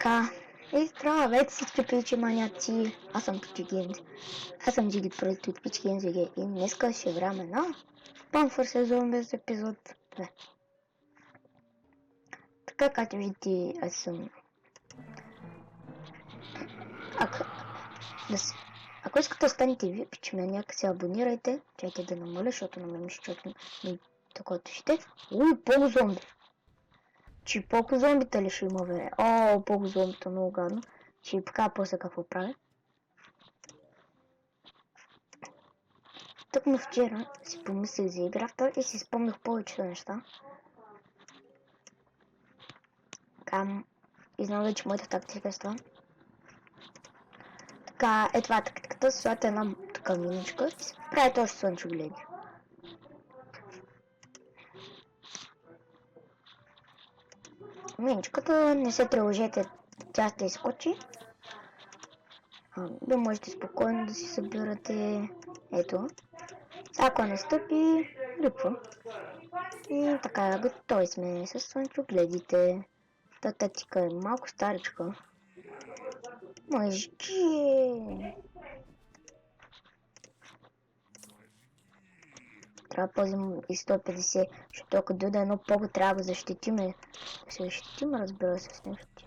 Така. И здравейте всички пичи маняци. Аз съм Пичи Геймс. Аз съм Джиги Проект от Пичи Геймс и днеска ще играме на Панфър сезон без епизод 2. Така както видите, аз съм... Ако искате да станете вие пичи маняк, се абонирайте. Чакайте да намаля, защото на мен защото ми такова ще. Пого зомби. Че пого зомбите ли ще има, бе? Пого зомбите много гадно. Ще ви покажа после какво правя. Тъкмо вчера си помислих за играта и си спомнях повечето неща. И знам вече моята тактика е с това. Така, това е тактиката, след една така миничка и се прави точно слънчогледи. Миничката, не се тревожете, тя ще изкочи. Да можете спокойно да си събирате. Ето. Ако не стъпи, липва. И така, готови сме с слънчогледите. Та тактика е малко старичка. Мъжки! Трябва да пазим и 150, защото ако дойде едно пого, трябва да защитиме. Да се защитим, разбира се, с нещо.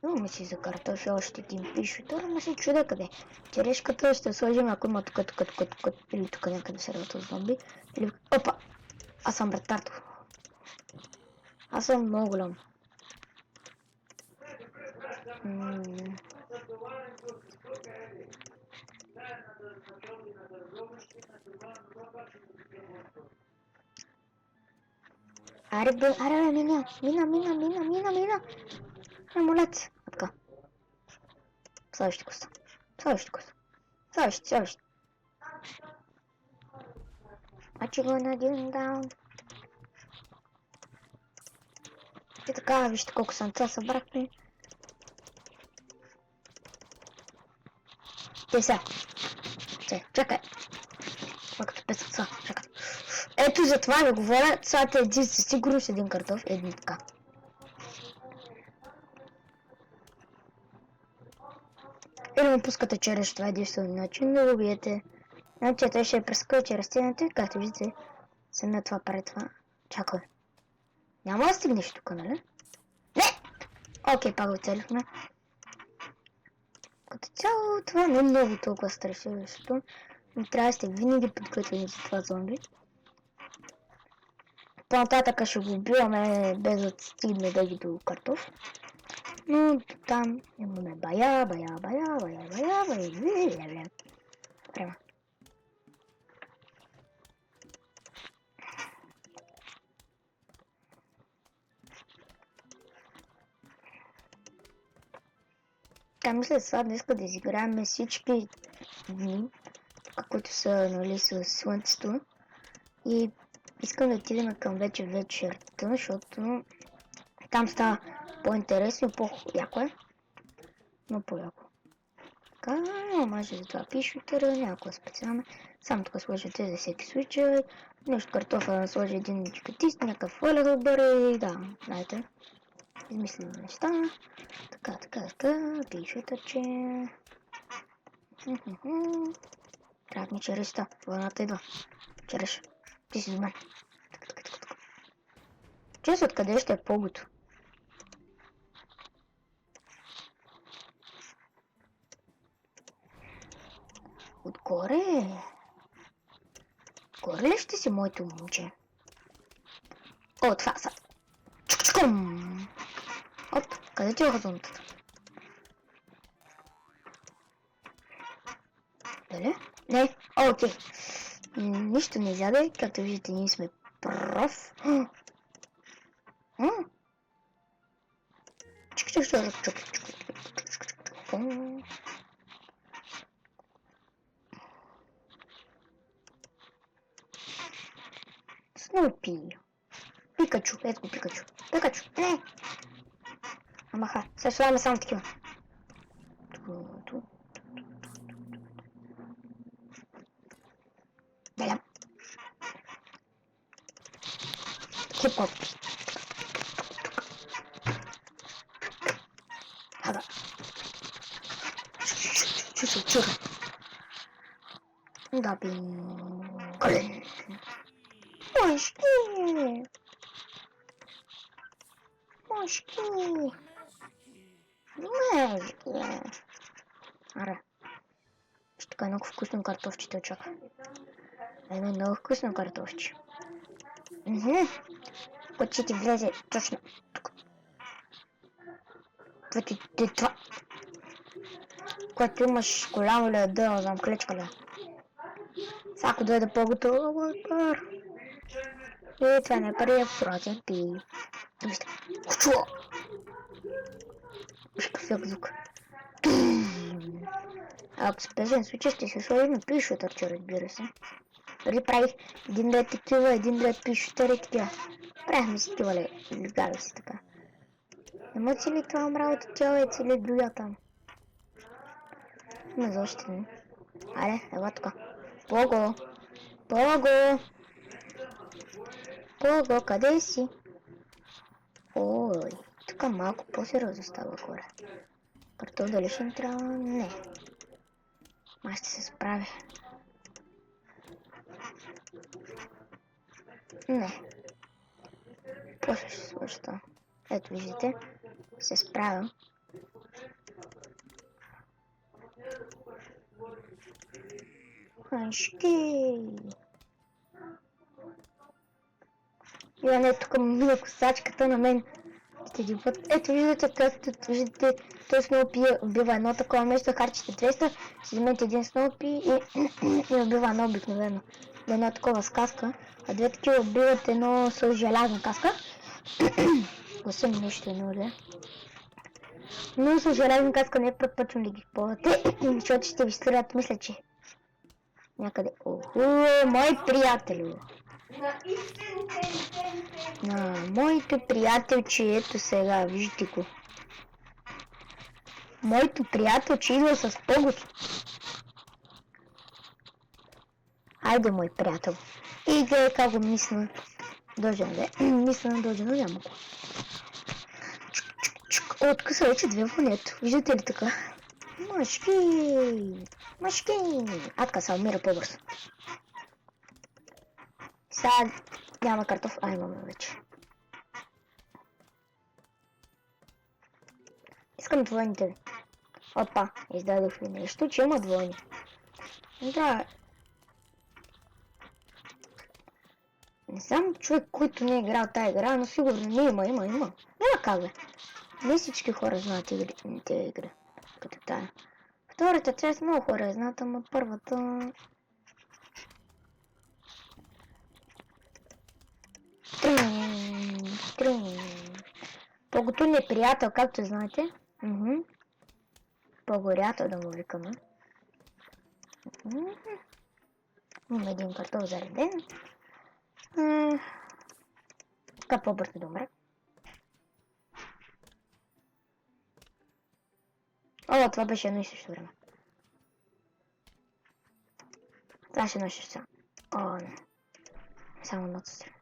Имаме си за картофи още един пишотор, ама се чуда къде. Черешката ще сложим, ако има тук, или тук някъде средата зомби. Или... Опа! Аз съм братарто. Аз съм много голям. Аре бе, мина. Молец. Така. Следващи коса. Следващи. What you gonna do down? И така, вижте колко сънца събрахме. Чакай. Като 5 сънца, чакай. Ето за това ви говоря, цвата е един със сигурност един картоф, един така. И да му пускате череш, това е единствен начин да го убиете. Значи той ще прескочи растението и както виждате, самия това прави това. Чакай. Няма да стигнеш тук, нали? Не! Окей, пак го целихме. Като цяло това не е много толкова стресиращо, но трябва да сте винаги подготвени за това зомби. По-нататък ще го убиваме без да стигне да ги до картоф. Но там имаме бая. Према. Мисля сега днеска да изиграем всички дни, които са, нали, с слънцето. И искам да отидем към вечерта, защото там става по-интересно и по-яко е. Но по-яко. Така, може за това пишете, някаква специална. Само тук сложите за всеки случай. Нещо картофа да сложи един чукатист, някакъв фоля да бъде, да, знаете. Измислим неща. Така, пишете, че... Трябва ми черешта, вълната идва. Череш, ти си с мен. Така. Чест откъде ще е погото? Отгоре? Горе ли ще си моето момче? Това са. Чукчукум! Оп, къде ти е зомбитата? Дали? Не, окей. Нищо не изяде, както виждате, ние сме проф. Снупи. Пикачу, ето го Пикачу. Не! Амаха, сега слагаме само такива. Хип-хоп. Абе. Чу. Да, блин. Мошки. Мошки. Мошки. Аре. Ще така много вкусно картофче, чака. Много вкусно картофче. Кое ще ти влезе точно тук. Това. Когато имаш голямо леда, не знам, клечка ли. Всяко дойде по-готово. И това не е първият против пи. Вижте. Чуо! Виж какъв звук. Ако спешен случай ще се сложим пишотърче, разбира се. Дори правих един ред такива, един ред пишотър и такива. Правихме си такива легави си така. Нема си ли това работа тялец или друга там? Не защо не. Аре, ела тука. Пого! Пого, къде си? Ой, тук малко по-сериозно става горе. Картоф дали ще ми трябва? Не. Аз ще се справя. Не. После ще свърши това. Ето виждате, се справям. Ханшки! Иван, тук мина косачката на мен. Ето виждате, той Сноупи убива едно такова нещо, харчите 200, си вземете един Сноупи и убива едно обикновено. Едно такова с каска, а две такива убиват едно с желязна каска. Гласа ми нещо едно, да. Но с желязна каска не предпочвам да ги ползвате, защото ще ви стрелят, мисля, че някъде. Мой приятел! На моето приятелче, ето сега, виждате го. Моето приятелче идва с Погос. Айде, мой приятел. И гледай как го мисля. Мисля, няма го. Отка са вече две вълнето. Виждате ли така? Мъжки! Атка се умира по-бързо. Сега няма картоф, имаме вече. Искам двойните ви. Опа, издадох ви нещо, че има двойни. Да. Не знам човек, който не е играл тази игра, но сигурно не има. Няма как бе. Не всички хора знаят тези игри. Като тая. Втората част много хора я знаят, ама първата... Погото ни е приятел, както знаете. По-горятел да му викаме. Има един картоф зареден. Така по-бързо да умре. О, това беше едно и също време. Това ще едно и също. О, не. Само едното се.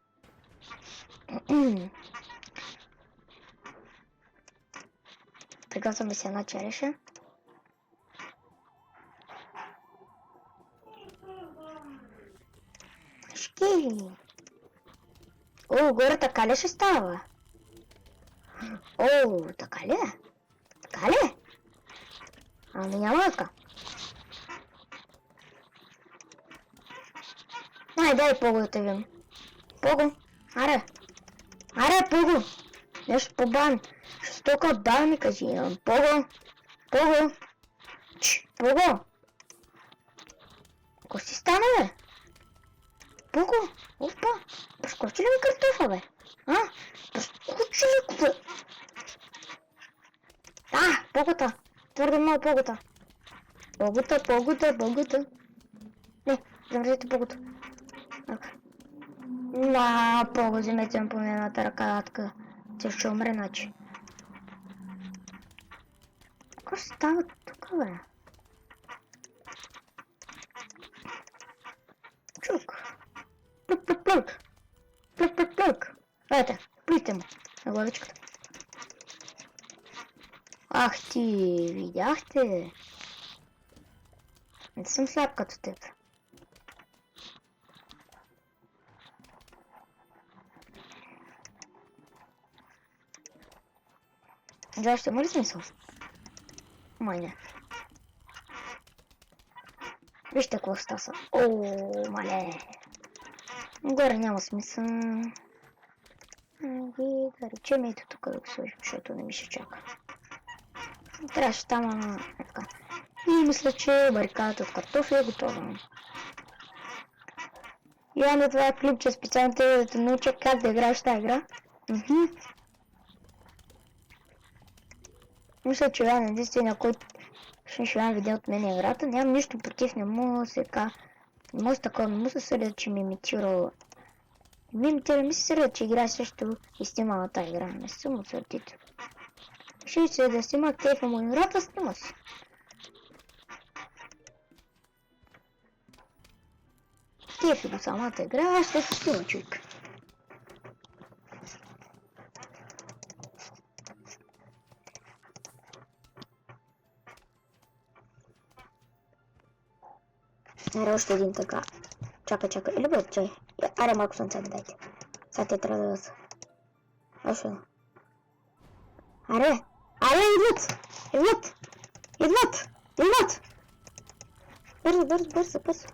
Приготвяме си една череша. Шки! О, горе така ли ще става? О, така ли? Така ли? Ами няма така. Дай Пого да те видим. Пого, аре! Пого! Нещо по-бавно. Жестока отдава ми кажи. Пого! Пого! Ко си стана, бе? Пого! Опа! Прескочи ли ми картофа, бе? Прескочи ли, бе? Погота! Твърде много Погота! Погота! Не, замръзите Погота. Пого, вземете по едната ръка, така. Тя ще умре, значи. Какво става тук, бе? Чук. Плък. Ето, плите му на главичката. Ах ти, видяхте? Не съм слаб като теб. Да, ще има ли смисъл? Май не. Вижте какво стаса. Ооо, мале. Горе няма смисъл. И да речем ето тук да го сложим, защото не ми ще чака. Трябваше там, така. И мисля, че барикадата от картофи е готова. Явно това е клипче специално да те науча как да играеш тази игра. Мисля, че Йоан единствения, който ще Йоан видео от мен играта. Нямам нищо против, не му се ка... Не му се такова, не му се съдя, че ми имитирал. Ми се съдя, че игра също и снимала тази игра. Не съм от сърдито. Ще се да снима кейфа му играта, снима си. Кейфа го самата игра, аз ще се снима човек. Аре, още един така. Чакай. Или бъде чай. Аре, малко слънце да дайте. Сега те трябва да са. Още едно. Аре, идват! Бързо.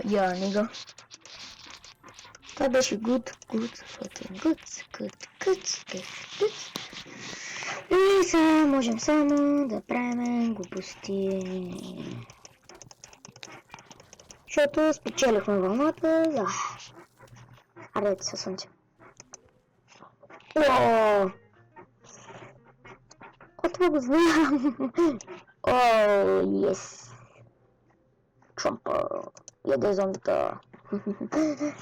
Я, нига. Това беше good. И сега можем само да правим глупости. Защото спечелихме вълната, да. Аре, със слънце. Ооо! Това го знам. Ооо, ес. Чомпа. Яде зомбита.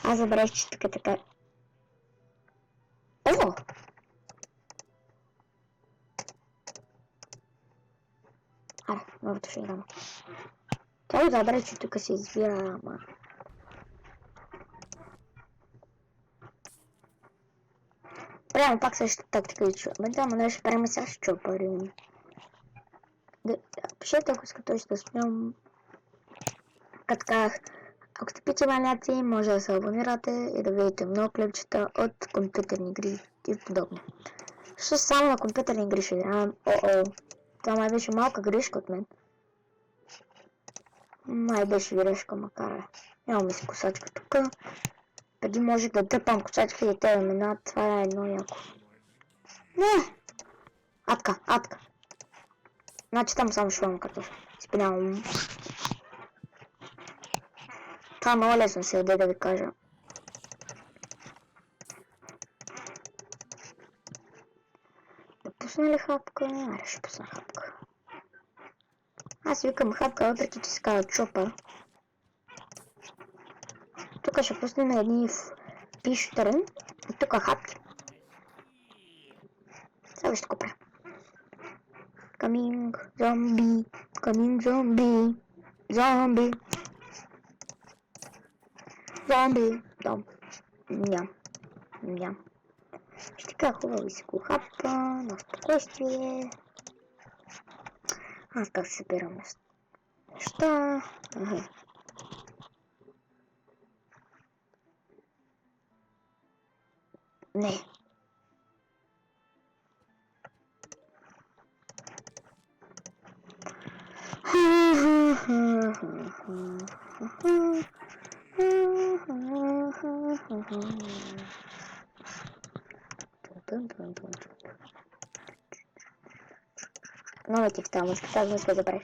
Аз забравих, че така. О! Аре, новото ще играм. Трябва да забравя, че тук се избира, ама... Правим пак същата тактика и чува. Да, ама ще правим сега с чопари. Пишете, ако искате да снимам. Като казах, ако сте пичи маняци, може да се абонирате и да видите много клипчета от компютърни игри и подобно. Също само на компютърни игри ще играем. Това май беше малка грешка от мен. Май беше грешка, макар. Нямаме си косачка тук. Преди може да дърпам косачка и те да минат. Това е едно яко. Не! Атка. Значи там само швам картоф. Спинавам. Това много лесно се яде, да ви кажа. Да пусна ли хапка? Аре, ще пусна хапка. Аз викам хапка, въпреки че се казва чопър. Тук ще пуснем едни пиштерен и тук хапки. Сега ще го правя. Coming zombie. Ням. Ще така хубаво си го хапа, на спокойствие. Аз как се събирам неща. Не. Много ти в тази музика, тази музика забравих.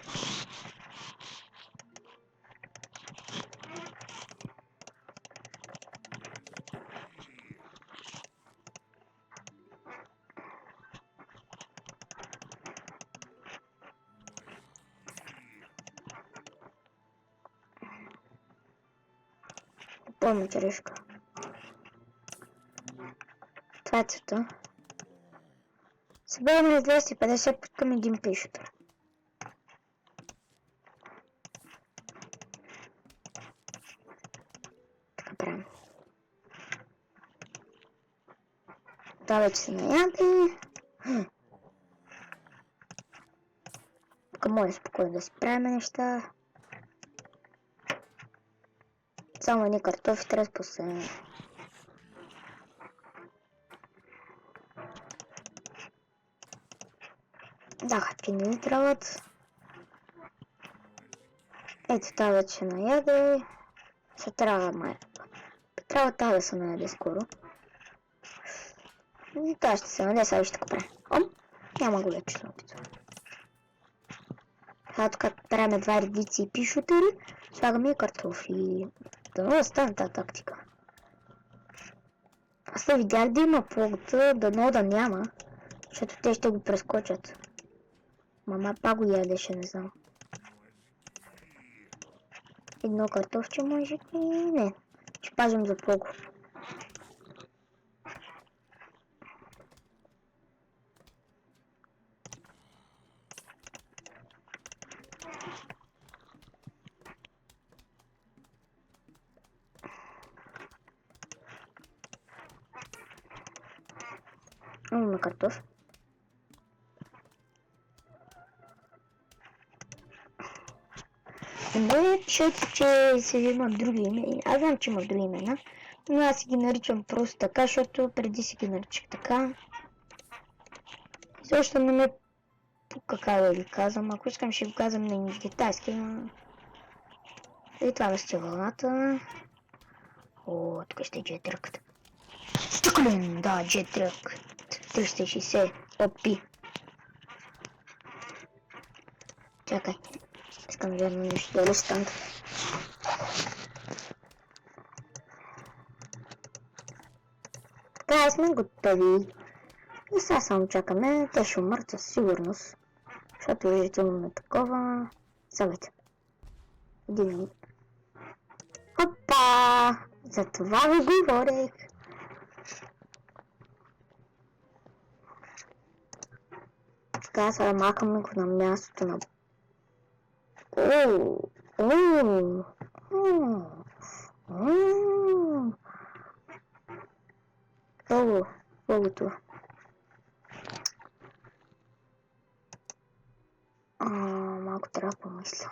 Пълна черешка. Това е цвета. Събираме ли 250 към един пишетър? Така правим. Това вече се наяде. Тук може спокойно да си правим неща. Само едни картофи трябва да спасем. Да, хапи не ни трябват. Ето това вече наяде. Ще трябва май. Трябва тази да се наяде скоро. И това ще се наде, сега ще го правим. Няма го вече се опитвам. Сега тук правим два редици и пишутери. Слагаме и картофи. Дано да стане тази тактика. Аз да видях да има плодата, дано да няма. Защото те ще го прескочат. Мама пак го ядеше, не знам. Едно картофче може и не. Ще пазим за плого. Имаме картоф. Не пишете, че се има други имена. Аз знам, че има други имена, но аз си ги наричам просто така, защото преди си ги наричах така. Защо не ме пука как да ви казвам, ако искам ще го казвам на китайски, но... И това расте вълната. О, тук ще е джетръкът. Стъклен, да, джетрък. 360 опи. Чакай. Искам да верна нещо да стант. Така, сме готови. И сега само чакаме. Те ще умрат със сигурност. Защото виждате имаме такова. Съвет. Един. Опа! За това ви говорех. Така, сега макаме го на мястото на... Логото. Малко трябва да помисля.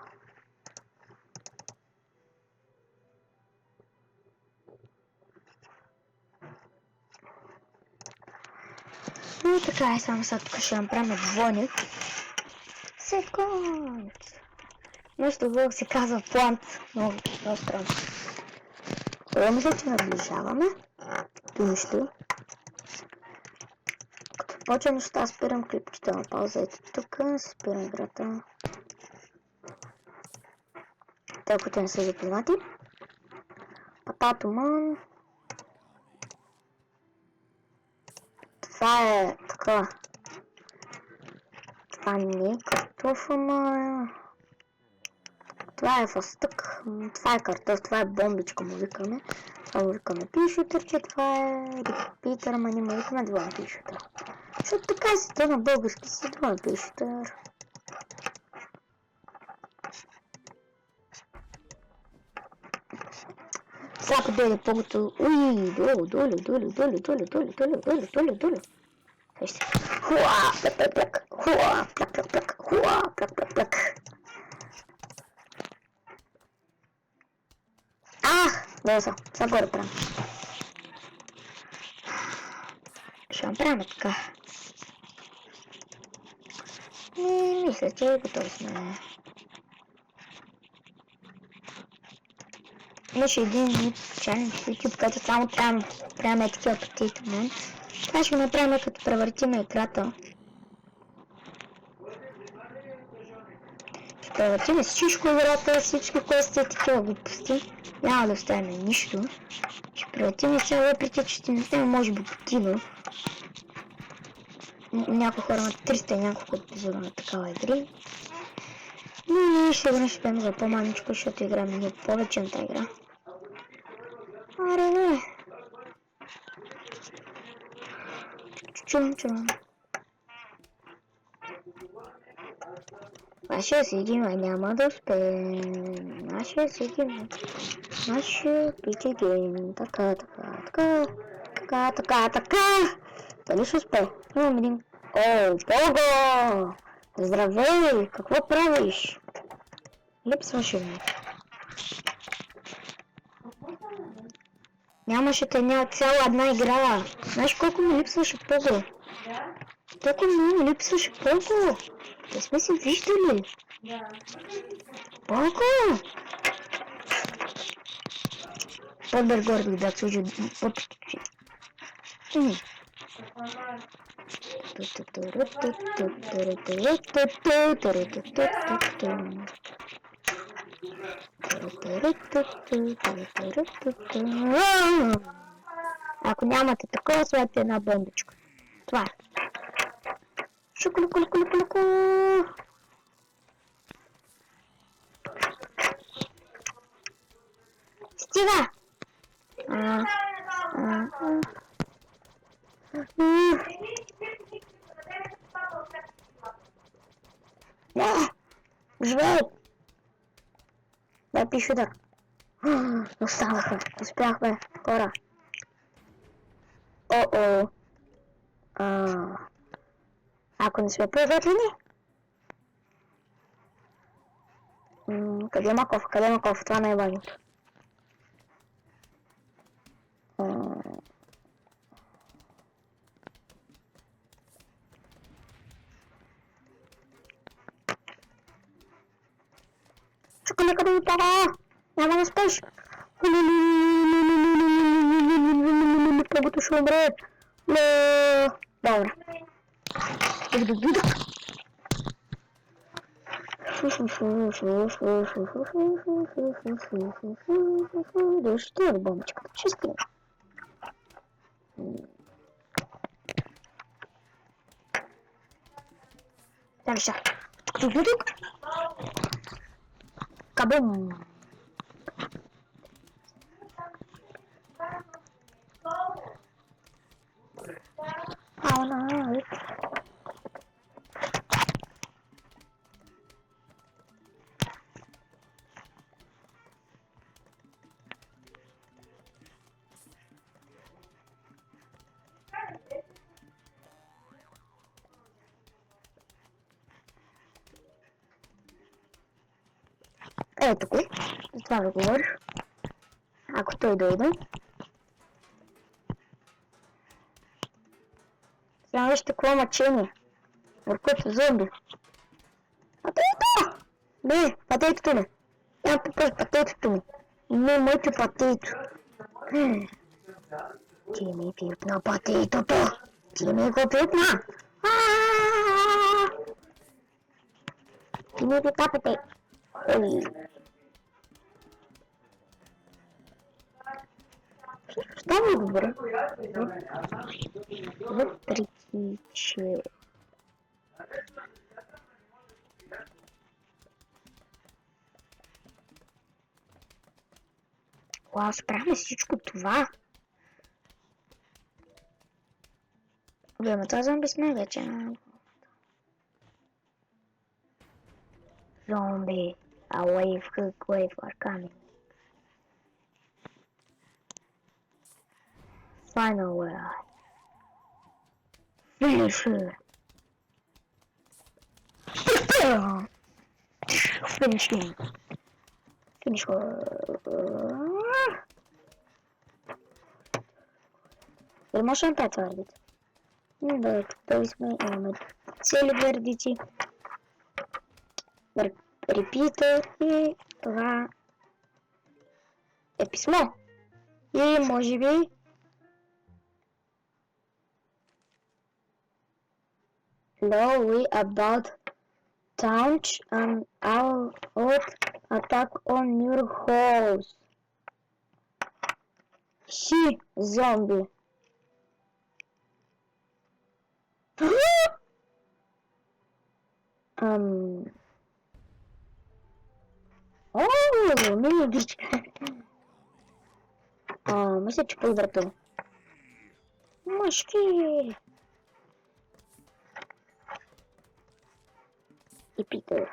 И така е, само сега тук ще направим двойник. Секунд! Нещо друго се казва плант. Много странно. Мисля, че наближаваме до нищо. Като почва неща, спирам клипчета на пауза. Ето тук, спирам играта. Те, които не са запознати. Папатоман. Това е така. Това не е картоф, ама... Това е фастък. Това е картоф, това е бомбичка му викаме. Това му викаме пишутърче, това е репитър, ама не му викаме двоен пишутър. Защото така си то на български си двоен пишутър. Сега дойде погото. Уй, долу. Вижте. Хуа, плак. Хуа, плак. Хуа, плак. Не знам, сега горе правим. Ще направим така. И мисля, че готови сме. Имаше един чайник в YouTube, който само трябва да правим такива пътища. Това ще го направим като превъртим играта. Ще превъртим всичко играта, всички квести и такива глупости. Няма да оставим нищо. Ще превъртим сега, въпреки че ще не сме може би потино. Някои хора имат 300 и няколко епизода на такава игри. Но ние ще го спем за по-маничко, защото играем много повече на тази игра. Аре, не. Чум. Нашия седим, а няма да успеем. Нашия седим. Нашия пичи гейм. Така. Дали ще успее? Имам един... О, Бого! Здравей! Какво правиш? Липсваше ми. Нямаше те цяла една игра. Знаеш колко ми липсваше Пого? Толкова много ми липсваше Пого. Не сме се виждали. Пого! По-добре гордих да служи въпреки. Ако нямате такова, слагате една бомбичка. Това е. Шукулукулукулуку. Стига! Не! Живей! Дай пише да. Останахме. Успяхме. Хора. О-о. Ако не сме преведлени? Къде е Маков? Къде е Маков? Това не е важното. Чакай, нека да ми пада! Няма да спеш! Пъгото ще умре! Добре. Да ще е бомбичката, чисто. Там ще. Кабум! Ето го, за това да говориш. Ако той дойде. Сега вижте какво мъчение. Въркото зомби. Патейто! Не, патейтото ми. Няма попъж патейтото ми. Не, моето патейто. Ти ми пипна патейтото. Ти ми го пипна. Ти ми пипна патейто. Ой. Става добре. Въпреки, че... Уау, справяме всичко това. Гледаме това зомби сме вече. Зомби. A wave, hook wave are coming. Final wave. Finish her. Finish him. Finish her. Или може на 5 вердици? Ну да, тук сме, имаме цели вердици. Репитър и това е писмо. И може би Lowly about launch an out attack on your house. She zombie. Мили дичка. Мисля, че по-врата. Мъжки. И Питър.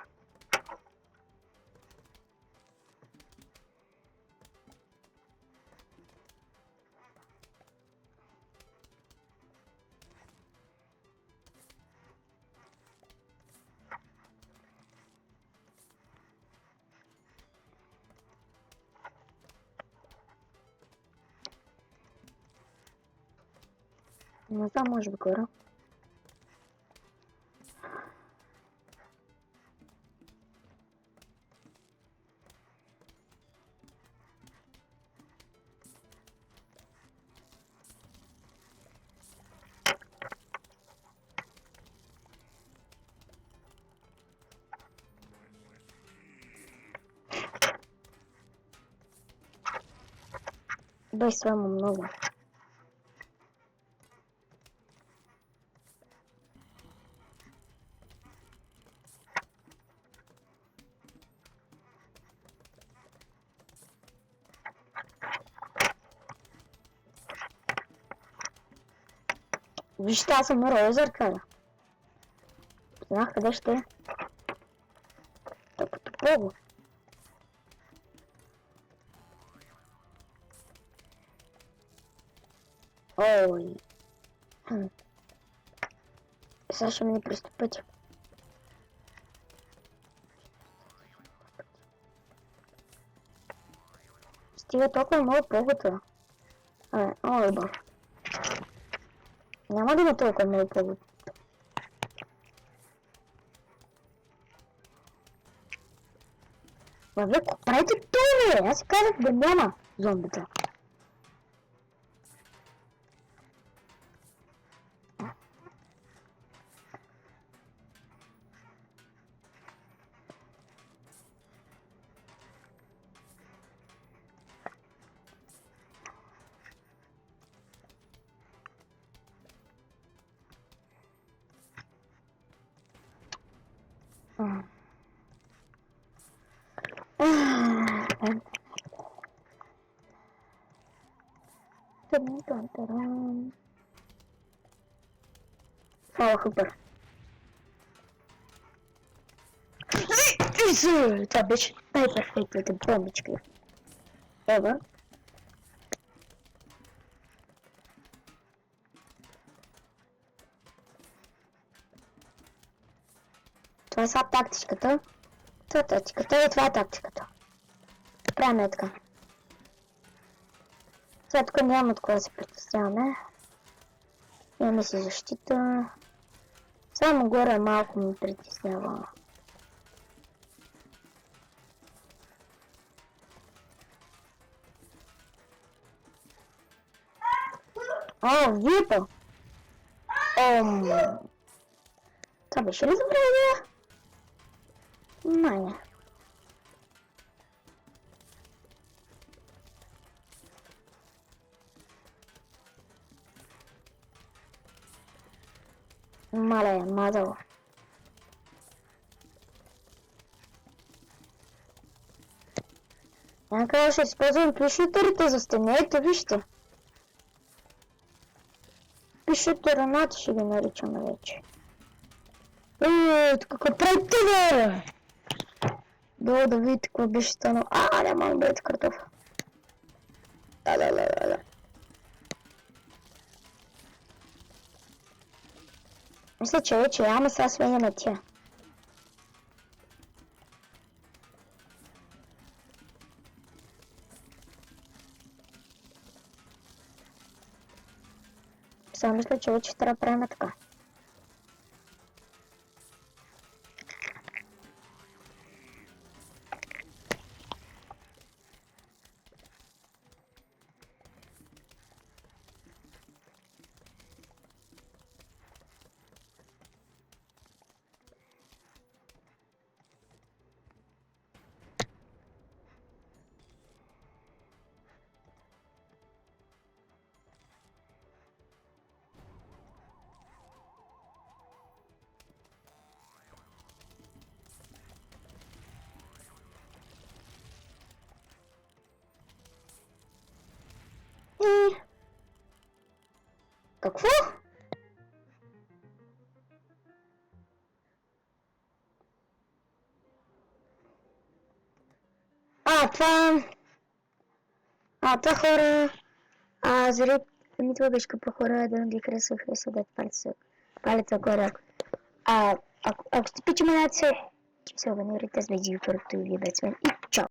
Не знам, може би гора. Бай само много. Вижте, аз съм на розърка. Знах къде ще е. Тъпото пого. Ой. Сега ще ми пристъпят. Стига толкова много погота. Ой, ба. Няма да има толкова много погота. Ма вие правите това, бе! Аз си казах да няма зомбита. Фала хъпър. Това беше най-перфектната бомбичка. Ева. Това е сега тактиката. Това е тактиката и това е тактиката. Правим така. Сега тук няма такова да се притесняваме. Имаме си защита. Само горе малко ми притеснява. О, випа! Това беше ли забравя? Не. Мале, мазало. Някъде ще използвам пишутерите за стенете, вижте. Пишутеранати ще ги наричаме вече. Тук какво правите, бе? Долу да видите какво беше станало. Няма да бъдете картофа. Да. Мисля, че вече яме сега свиняме тя. Сега мисля, че вече трябва да правим така. Какво? Това хора... Ами това беше като хора, да ги харесва да палеца горе. Ако сте пичаме над се, абонирайте с видео, първото ви бедсмен и чао!